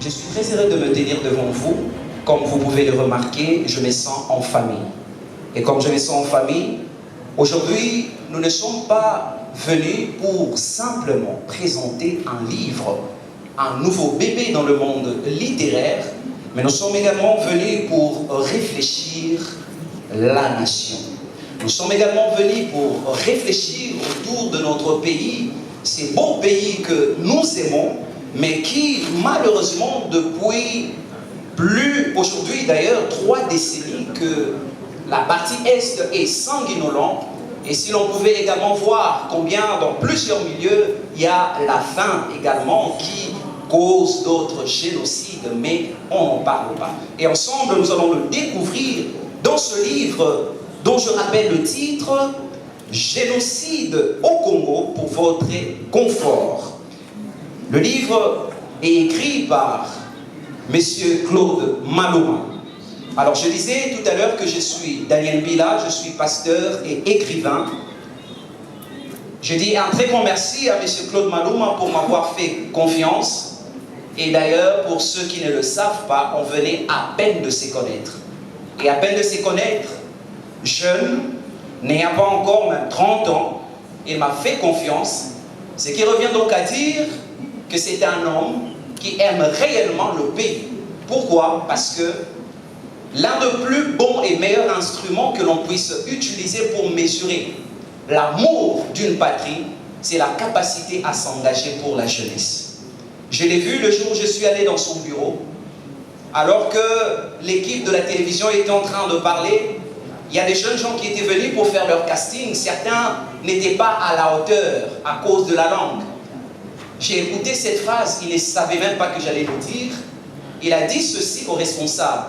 Je suis très heureux de me tenir devant vous. Comme vous pouvez le remarquer, je me sens en famille. Et comme je me sens en famille, aujourd'hui, nous ne sommes pas venus pour simplement présenter un livre, un nouveau bébé dans le monde littéraire, mais nous sommes également venus pour réfléchir la nation. Nous sommes également venus pour réfléchir autour de notre pays, ces beaux pays que nous aimons, mais qui, malheureusement, depuis plus, aujourd'hui d'ailleurs, 3 décennies que la partie Est est sanguinolente. Et si l'on pouvait également voir combien dans plusieurs milieux, il y a la faim également qui cause d'autres génocides, mais on n'en parle pas. Et ensemble, nous allons le découvrir dans ce livre dont je rappelle le titre « Génocide au Congo pour votre confort ». Le livre est écrit par M. Claude Maloma. Alors je disais tout à l'heure que je suis Daniel Bila, je suis pasteur et écrivain. Je dis un très grand merci à M. Claude Maloma pour m'avoir fait confiance. Et d'ailleurs, pour ceux qui ne le savent pas, on venait à peine de se connaître. Et à peine de se connaître, jeune, n'ayant pas encore même 30 ans, il m'a fait confiance. Ce qui revient donc à dire que c'est un homme qui aime réellement le pays. Pourquoi? Parce que l'un des plus bons et meilleurs instruments que l'on puisse utiliser pour mesurer l'amour d'une patrie, c'est la capacité à s'engager pour la jeunesse. Je l'ai vu le jour où je suis allé dans son bureau, alors que l'équipe de la télévision était en train de parler. Il y a des jeunes gens qui étaient venus pour faire leur casting. Certains n'étaient pas à la hauteur à cause de la langue. J'ai écouté cette phrase, il ne savait même pas que j'allais le dire. Il a dit ceci aux responsables.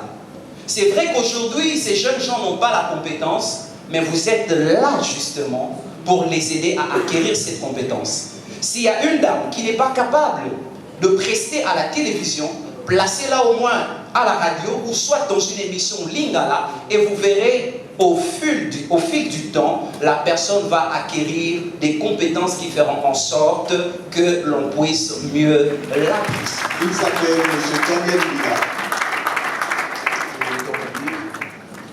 C'est vrai qu'aujourd'hui, ces jeunes gens n'ont pas la compétence, mais vous êtes là justement pour les aider à acquérir cette compétence. S'il y a une dame qui n'est pas capable de prester à la télévision, placez-la au moins à la radio ou soit dans une émission Lingala et vous verrez au fil du temps, la personne va acquérir des compétences qui feront en sorte que l'on puisse mieux l'apprécier. Il s'appelle M. Daniel Bila.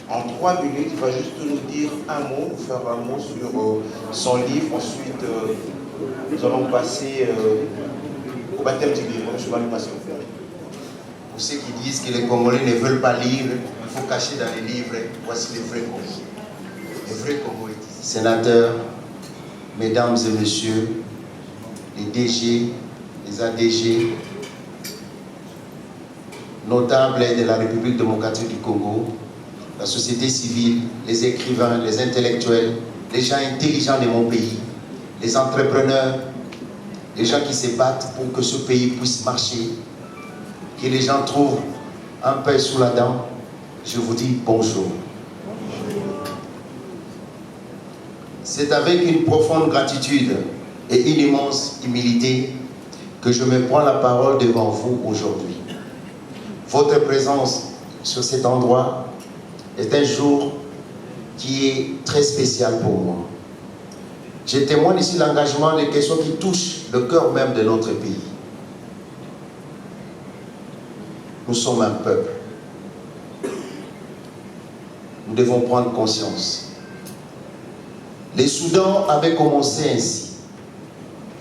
En 3 minutes, il va juste nous dire un mot, nous faire un mot sur son livre. Ensuite, nous allons passer au baptême du livre. M. Maloma. Pour ceux qui disent que les Congolais ne veulent pas lire, il faut cacher dans les livres. Voici les vrais Congolais. Les vrais Congolais. Sénateurs, mesdames et messieurs, les DG, les ADG, notables de la République démocratique du Congo, la société civile, les écrivains, les intellectuels, les gens intelligents de mon pays, les entrepreneurs, les gens qui se battent pour que ce pays puisse marcher, que les gens trouvent un pain sous la dent, je vous dis bonjour. C'est avec une profonde gratitude et une immense humilité que je me prends la parole devant vous aujourd'hui. Votre présence sur cet endroit est un jour qui est très spécial pour moi. Je témoigne ici l'engagement des questions qui touchent le cœur même de notre pays. Nous sommes un peuple. Nous devons prendre conscience. Les Soudans avaient commencé ainsi.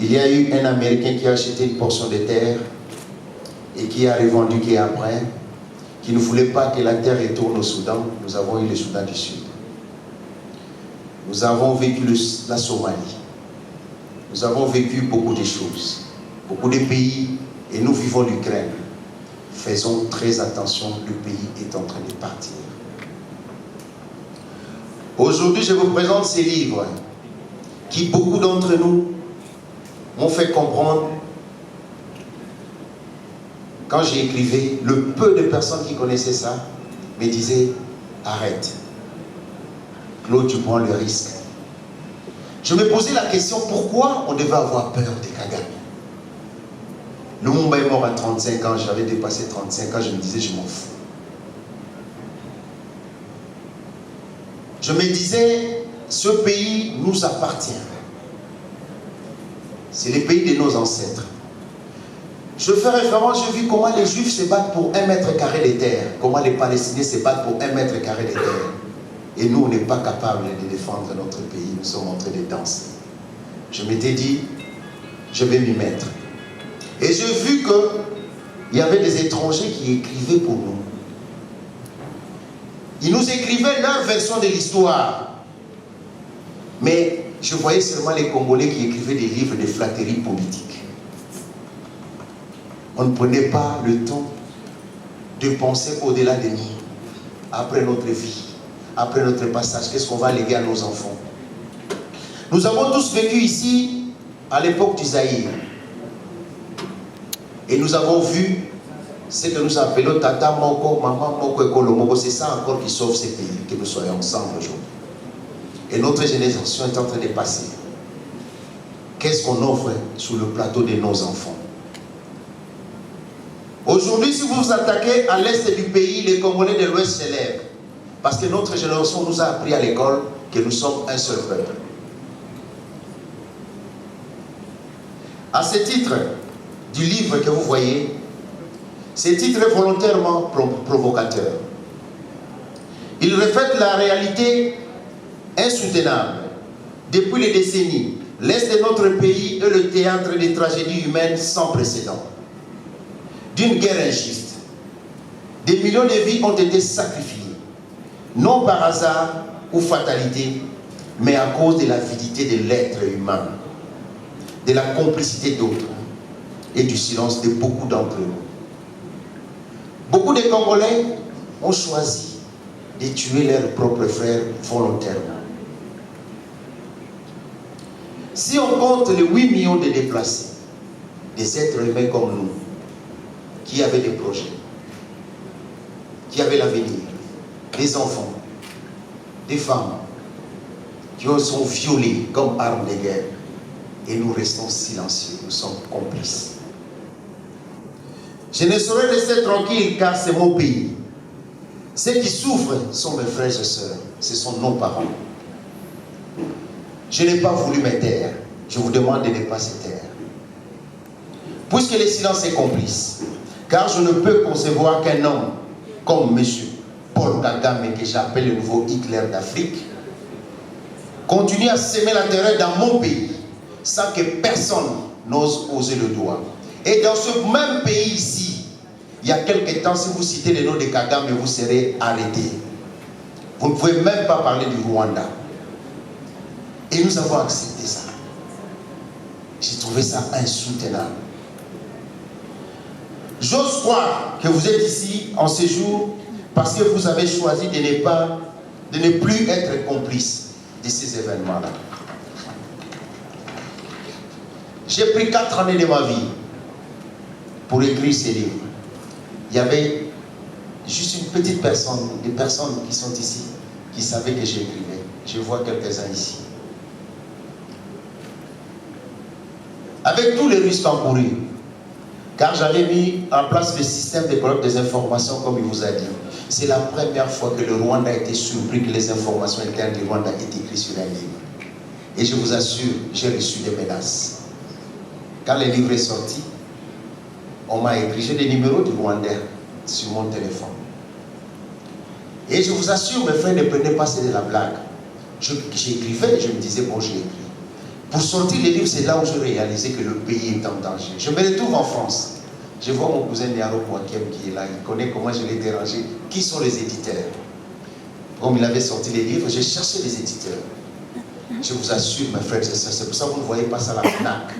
Il y a eu un Américain qui a acheté une portion de terre et qui a revendiqué après, qui ne voulait pas que la terre retourne au Soudan. Nous avons eu le Soudan du Sud. Nous avons vécu la Somalie. Nous avons vécu beaucoup de choses. Beaucoup de pays, et nous vivons l'Ukraine. Faisons très attention, le pays est en train de partir. Aujourd'hui, je vous présente ces livres qui, beaucoup d'entre nous, m'ont fait comprendre, quand j'écrivais, le peu de personnes qui connaissaient ça me disaient « Arrête, Claude, tu prends le risque. » Je me posais la question, pourquoi on devait avoir peur de Kagame? Lumumba est mort à 35 ans, j'avais dépassé 35 ans, je me disais, je m'en fous. Je me disais, ce pays nous appartient. C'est le pays de nos ancêtres. Je fais référence, j'ai vu comment les Juifs se battent pour 1 mètre carré de terre, comment les Palestiniens se battent pour 1 mètre carré de terre. Et nous, on n'est pas capable de défendre notre pays, nous sommes en train de danser. Je m'étais dit, je vais m'y mettre. Et j'ai vu qu'il y avait des étrangers qui écrivaient pour nous. Ils nous écrivaient leur version de l'histoire. Mais je voyais seulement les Congolais qui écrivaient des livres de flatterie politique. On ne prenait pas le temps de penser au-delà de nous, après notre vie, après notre passage, qu'est-ce qu'on va léguer à nos enfants. Nous avons tous vécu ici à l'époque du Zaïre. Et nous avons vu ce que nous appelons Tata Moko, Maman Moko et Kolo Moko. C'est ça encore qui sauve ces pays, que nous soyons ensemble aujourd'hui. Et notre génération est en train de passer. Qu'est-ce qu'on offre sur le plateau de nos enfants? Aujourd'hui, si vous vous attaquez à l'est du pays, les Congolais de l'ouest s'élèvent. Parce que notre génération nous a appris à l'école que nous sommes un seul peuple. À ce titre du livre que vous voyez, ce titre est volontairement provocateur. Il reflète la réalité insoutenable. Depuis les décennies, l'est de notre pays est le théâtre des tragédies humaines sans précédent. D'une guerre injuste. Des millions de vies ont été sacrifiées, non par hasard ou fatalité, mais à cause de l'avidité de l'être humain, de la complicité d'autres et du silence de beaucoup d'entre nous. Beaucoup de Congolais ont choisi de tuer leurs propres frères volontairement. Si on compte les 8 millions de déplacés, des êtres humains comme nous, qui avaient des projets, qui avaient l'avenir, des enfants, des femmes, qui sont violés comme armes de guerre, et nous restons silencieux, nous sommes complices. Je ne saurais rester tranquille car c'est mon pays. Ceux qui souffrent sont mes frères et sœurs, ce sont nos parents. Je n'ai pas voulu me taire, je vous demande de ne pas se taire. Puisque le silence est complice, car je ne peux concevoir qu'un homme comme M. Paul Kagame, que j'appelle le nouveau Hitler d'Afrique, continue à semer la terreur dans mon pays, sans que personne n'ose poser le doigt. Et dans ce même pays ici, il y a quelque temps, si vous citez le nom de Kagame, vous serez arrêté. Vous ne pouvez même pas parler du Rwanda. Et nous avons accepté ça. J'ai trouvé ça insoutenable. J'ose croire que vous êtes ici en séjour parce que vous avez choisi de ne plus être complice de ces événements-là. J'ai pris 4 années de ma vie pour écrire ces livres. Il y avait juste une petite personne, des personnes qui sont ici, qui savaient que j'écrivais. Je vois quelques-uns ici. Avec tous les risques encourus, car j'avais mis en place le système de collecte des informations comme il vous a dit. C'est la première fois que le Rwanda a été surpris que les informations internes du Rwanda étaient écrites sur un livre. Et je vous assure, j'ai reçu des menaces. Quand le livre est sorti, on m'a écrit, j'ai des numéros du Rwandais sur mon téléphone. Et je vous assure, mes frères, ne prenaient pas, c'est de la blague. J'écrivais et je me disais, bon, j'ai écrit. Pour sortir les livres, c'est là où j'ai réalisé que le pays est en danger. Je me retrouve en France. Je vois mon cousin Niaro Mwakem qui est là. Il connaît comment je l'ai dérangé. Qui sont les éditeurs? Comme il avait sorti les livres, j'ai cherché les éditeurs. Je vous assure, mes frères et sœurs, c'est pour ça que vous ne voyez pas ça à la FNAC.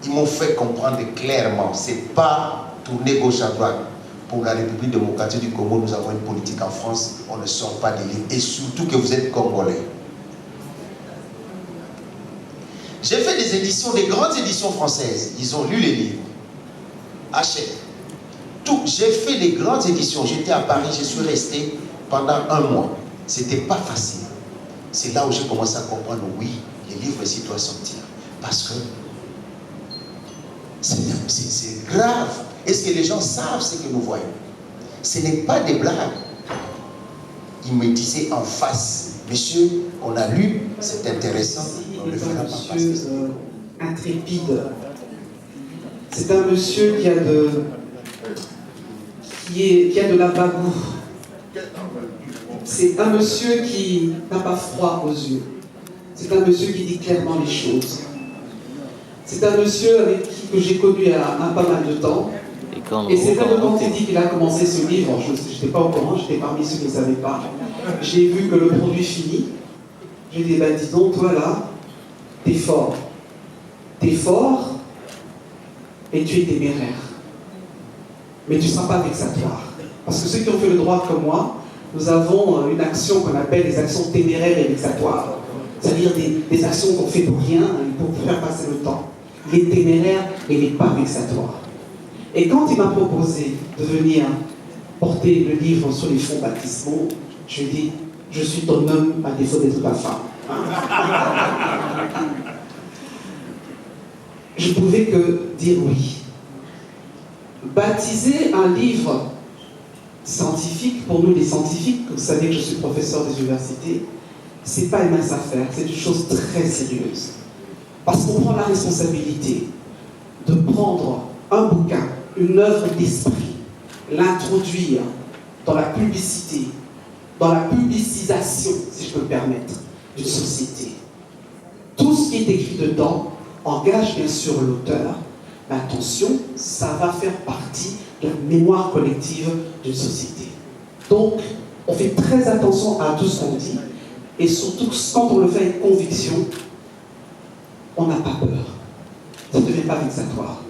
Ils m'ont fait comprendre clairement, ce n'est pas tourner gauche à droite. Pour la République démocratique du Congo, nous avons une politique en France, on ne sort pas des livres. Et surtout que vous êtes Congolais. J'ai fait des éditions, des grandes éditions françaises. Ils ont lu les livres. Achète. Tout. J'ai fait des grandes éditions. J'étais à Paris, je suis resté pendant 1 mois. C'était pas facile. C'est là où j'ai commencé à comprendre, oui, les livres ici doivent sortir. Parce que c'est grave. Est-ce que les gens savent ce que nous voyons? Ce n'est pas des blagues. Il me disait en face, monsieur, on a lu, c'est intéressant, on ne le fera pas passer. Intrépide, C'est un monsieur qui a de la bagoue. C'est un monsieur qui n'a pas froid aux yeux. C'est un monsieur qui dit clairement les choses. C'est un monsieur avec qui que j'ai connu il y a pas mal de temps. Et c'est vrai que quand il dit qu'il a commencé ce livre, je n'étais pas au courant, j'étais parmi ceux qui ne savaient pas. J'ai vu que le produit fini. J'ai dit, ben dis donc, toi là, t'es fort. T'es fort et tu es téméraire. Mais tu ne seras pas vexatoire. Parce que ceux qui ont fait le droit comme moi, nous avons une action qu'on appelle les actions téméraires et vexatoires. C'est-à-dire des actions qu'on fait pour rien et pour faire passer le temps. Les téméraires et les pas vexatoires. Et quand il m'a proposé de venir porter le livre sur les fonds baptismaux, je lui ai dit, je suis ton homme à défaut d'être ta femme. Je ne pouvais que dire oui. Baptiser un livre scientifique, pour nous les scientifiques, vous savez que je suis professeur des universités, c'est pas une mince affaire, c'est une chose très sérieuse. Parce qu'on prend la responsabilité de prendre un bouquin, une œuvre d'esprit, l'introduire dans la publicité, dans la publicisation, si je peux me permettre, d'une société. Tout ce qui est écrit dedans engage bien sûr l'auteur, mais attention, ça va faire partie de la mémoire collective d'une société. Donc, on fait très attention à tout ce qu'on dit, et surtout quand on le fait avec conviction, on n'a pas peur. Ça ne devient pas vexatoire.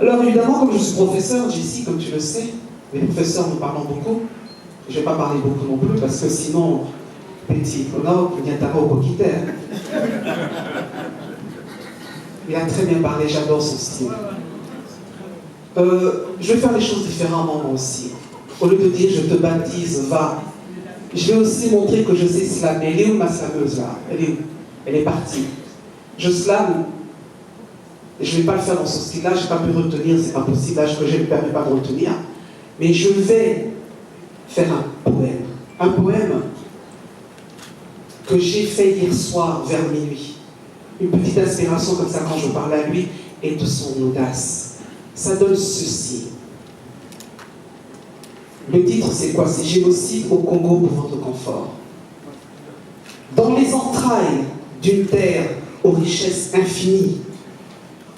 Alors évidemment, comme je suis professeur, Jessie, comme tu le sais, les professeurs nous parlons beaucoup. Je ne vais pas parler beaucoup non plus, parce que sinon, petit, il y a un au Il a très bien parlé, j'adore son style. Je vais faire les choses différemment moi aussi. Au lieu de dire je te baptise, va. Je vais aussi montrer que je sais slammer. Elle est où ma slameuse là? Elle est où? Elle est partie. Je slame. Je ne vais pas le faire dans ce style-là, je n'ai pas pu retenir, c'est pas possible, là que je ne me permets pas de retenir. Mais je vais faire un poème. Un poème que j'ai fait hier soir vers minuit. Une petite inspiration comme ça quand je parle à lui et de son audace. Ça donne ceci. Le titre c'est quoi? C'est Génocide au Congo pour votre confort. Dans les entrailles d'une terre aux richesses infinies,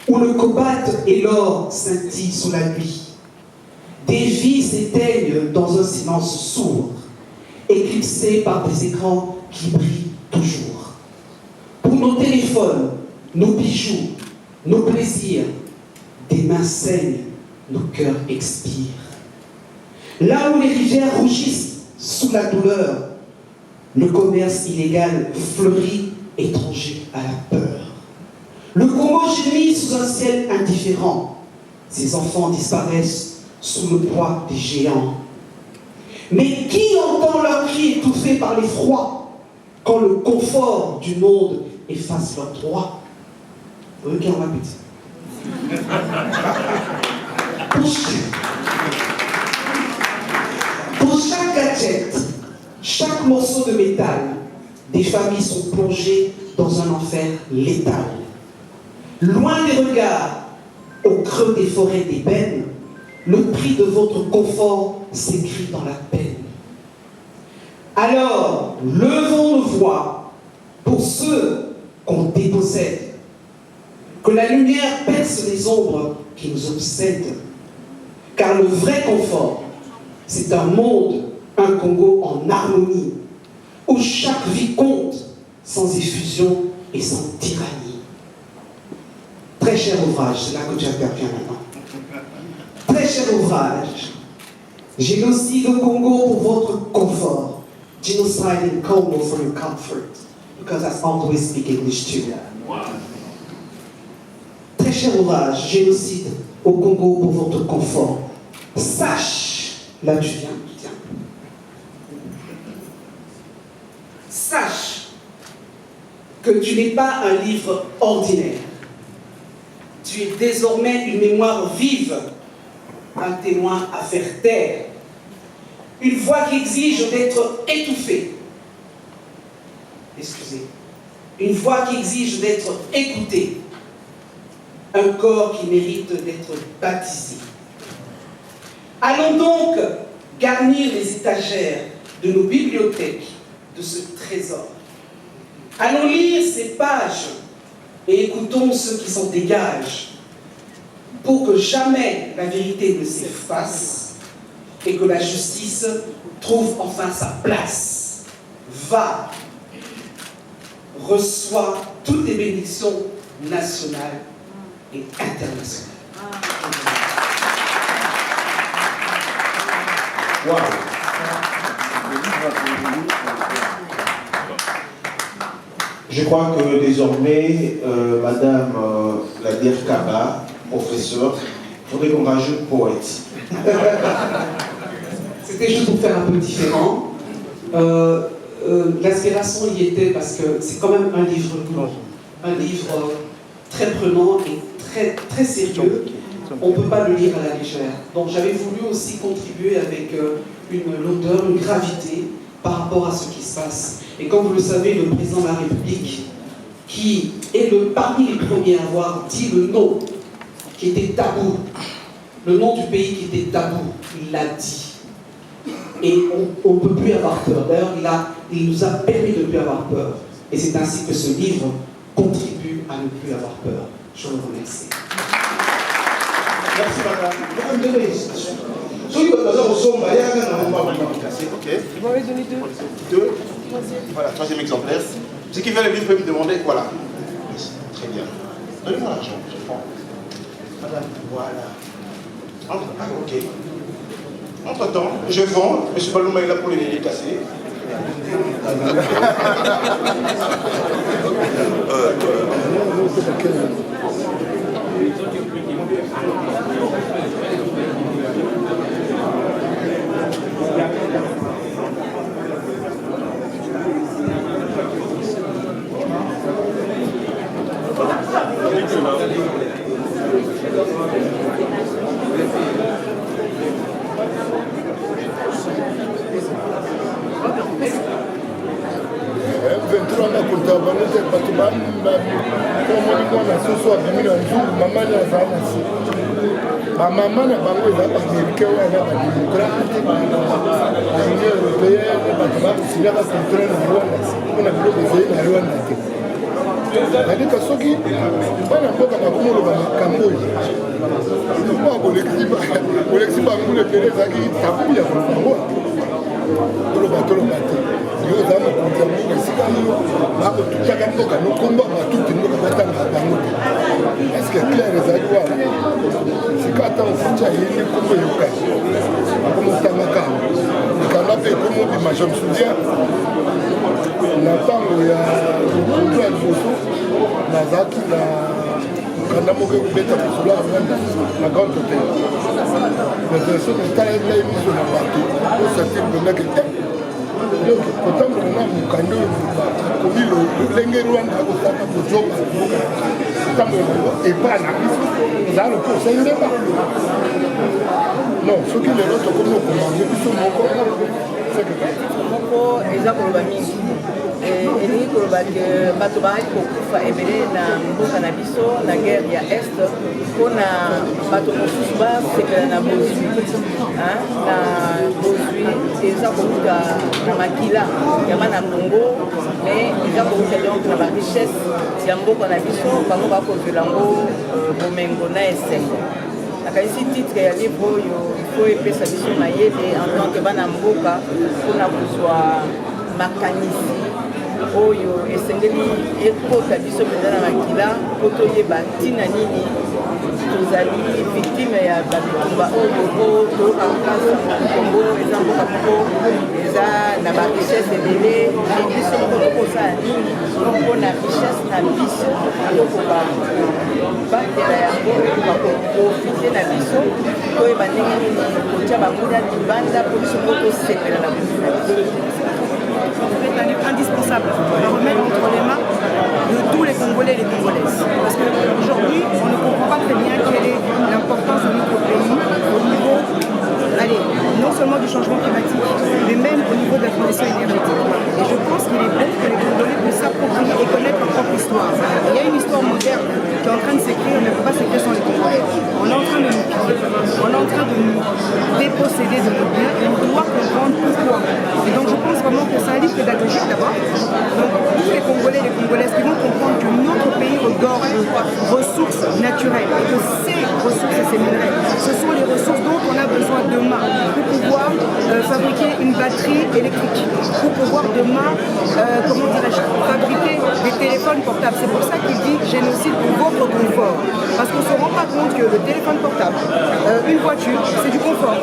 où le cobalt et l'or scintillent sous la nuit, des vies s'éteignent dans un silence sourd, éclipsés par des écrans qui brillent toujours. Pour nos téléphones, nos bijoux, nos plaisirs, des mains saignent, nos cœurs expirent. Là où les rivières rougissent sous la douleur, le commerce illégal fleurit, étranger à la peur. Le Congo gémit sous un ciel indifférent. Ses enfants disparaissent sous le poids des géants. Mais qui entend leurs cris étouffés par l'effroi quand le confort du monde efface leurs droits? Regarde ma petite. Pour chaque gadget, chaque morceau de métal, des familles sont plongées dans un enfer létal. Loin des regards, au creux des forêts d'ébène, le prix de votre confort s'écrit dans la peine. Alors, levons nos voix pour ceux qu'on dépossède, que la lumière perce les ombres qui nous obsèdent. Car le vrai confort, c'est un monde, un Congo en harmonie, où chaque vie compte, sans effusion et sans tyrannie. Très cher ouvrage, c'est là que tu interviens maintenant. Très cher ouvrage, Génocide au Congo pour votre confort. Genocide in Congo for your comfort. Because I always speak English too. Très cher ouvrage, Génocide au Congo pour votre confort. Sache, là tu viens. Sache que tu n'es pas un livre ordinaire. Tu es désormais une mémoire vive, un témoin à faire taire, une voix qui exige d'être étouffée. Excusez. Une voix qui exige d'être écoutée. un corps qui mérite d'être baptisé. Allons donc garnir les étagères de nos bibliothèques de ce trésor. Allons lire ces pages et écoutons ceux qui s'en dégagent pour que jamais la vérité ne s'efface et que la justice trouve enfin sa place. Va, reçois toutes les bénédictions nationales et internationales. Wow. Je crois que désormais, Madame Ladir Kaba, professeure, il faudrait qu'on rajoute poète. C'était juste pour faire un peu différent. L'inspiration y était parce que c'est quand même un livre lourd, un livre très prenant et très, très sérieux. On ne peut pas le lire à la légère. Donc j'avais voulu aussi contribuer avec une lourdeur, une gravité par rapport à ce qui se passe. Et comme vous le savez, le président de la République, qui est parmi les premiers à avoir dit le nom qui était tabou, le nom du pays qui était tabou, il l'a dit. Et on ne peut plus avoir peur. D'ailleurs, il nous a permis de ne plus avoir peur. Et c'est ainsi que ce livre contribue à ne plus avoir peur. Je vous remercie. Merci madame. Vous me donnez les citations. Celui que nous avons sombre, il y a un moment où classé. Ok. Vous m'avez donné deux. Voilà, troisième exemplaire. Ce qui fait le livre peut me demander, voilà. Très bien. Donnez-moi l'argent, je prends. Madame, voilà. Ok. Entre-temps, je vends. M. Balouma est là pour les dédicacer. Maman na bango eza baaméricain oyo aza badémocrate baunion européenne bato bakosila bakontrole na rwanda mpona biloko ezali na rwanda te nadika soki bana mboka bakomoloba makambo oyo mwa bolekisi bangulu ebele ezalaki tabu ya kolobango toloba te yo oza mokonzi ya mboka esika oyo bakotutaka mboka nokomba batuti mboka batanga bango te parceke claire ezali wana sika ata mofuti ayeli kombo eyokani akomotangaka likanda mpe ekomobima je me souviens na ntango ya lokundu ya liboso nazalaki na mokanda moko ekobeta lisolo ya rwanda na grand hotel mais soki etalai miso na bato osatiri pendaki te donc kotambola na mokanda oyo komi lolenge rwanda akosaka kozoba mboka kotambola yango epai na biso ezala lopo osengeba non soki lelo tokomi okomange biso moko moko eza koloba mingi elingi koloba ke bato bazali kokufa ebele na mboka na biso na guerre ya est mpona bato mosusu basepela na bozwi na bozwi eza koluka na makila ya bana Congo mais eza koluka donc na barichesse ya mboka na biso bango bakozwela yango bomengo na esengo nakanisi titre ya livre oyo ifo epesa biso mayele en tant que bana mboka mpona kozwa makanisi oyo esengeli ekota biso mpenza na makila mpo toyeba ntina nini tozali victime ya babitumba oyo po toyokaka kongo eza mboka moko eza na barichesse ebele mais biso moko tokosala nini mpona richesse na biso tokoka batela yango bakoprofite na biso toyeba ndenge nini kotia banguna libanda mpo biso moko tosepela na bosi na biso. C'est un livre indispensable à remettre entre les mains de tous les Congolais et les Congolaises. Parce qu'aujourd'hui, on ne comprend pas très bien quelle est l'importance de notre pays au niveau, non seulement du changement climatique, mais même au niveau de la transition énergétique. Et je pense qu'il est bon que les Congolais puissent s'approprier et connaître leur propre histoire. Il y a une histoire moderne qui est en train de s'écrire, mais elle ne peut pas s'écrire Congolais et les Congolaises qui vont comprendre que notre pays regorge de ressources naturelles et que ces ressources et ces minerais, ce sont les ressources dont on a besoin demain pour pouvoir fabriquer une batterie électrique, pour pouvoir demain, fabriquer des téléphones portables. C'est pour ça qu'il dit génocide pour votre confort. Parce qu'on ne se rend pas compte que le téléphone portable, une voiture, c'est du confort.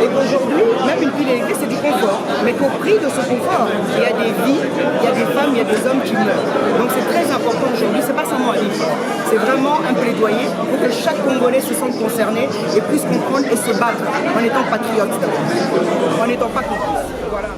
Et qu'aujourd'hui, même une pile électrique, c'est du confort. Mais qu'au prix de ce confort, il y a des vies, il y a des femmes, il y a des hommes qui meurent. Donc c'est très important aujourd'hui, c'est pas seulement un livre. C'est vraiment un plaidoyer pour que chaque Congolais se sente concerné et puisse comprendre et se battre en étant patriote d'abord, en n'étant pas complice. Voilà.